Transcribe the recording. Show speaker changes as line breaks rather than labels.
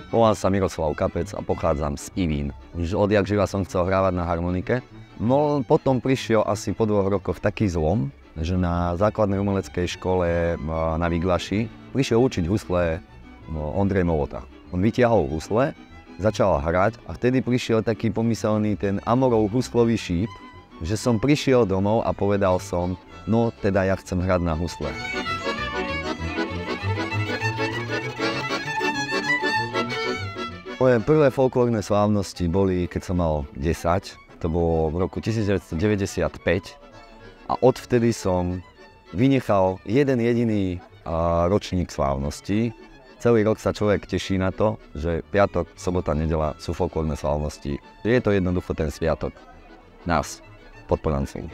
Volám sa Miroslav Kapec a pochádzam z Ivín. Už odjak živa som chcel hrávať na harmonike. No potom prišiel asi po 2 rokoch taký zlom, že na základnej umeleckej škole na Viglaši prišiel učiť husle Ondrej Molota. On vytiahol husle, začal hrať a vtedy prišiel taký pomyselný ten Amorov huslový šíp, že som prišiel domov a povedal som, no teda ja chcem hrať na husle. Moje prvé folklórne slávnosti boli, keď som mal 10, to bolo v roku 1995 a odvtedy som vynechal jeden jediný ročník slávností. Celý rok sa človek teší na to, že piatok, sobota, nedeľa sú folklórne slávnosti. Je to jednoducho ten sviatok nás, podporancov.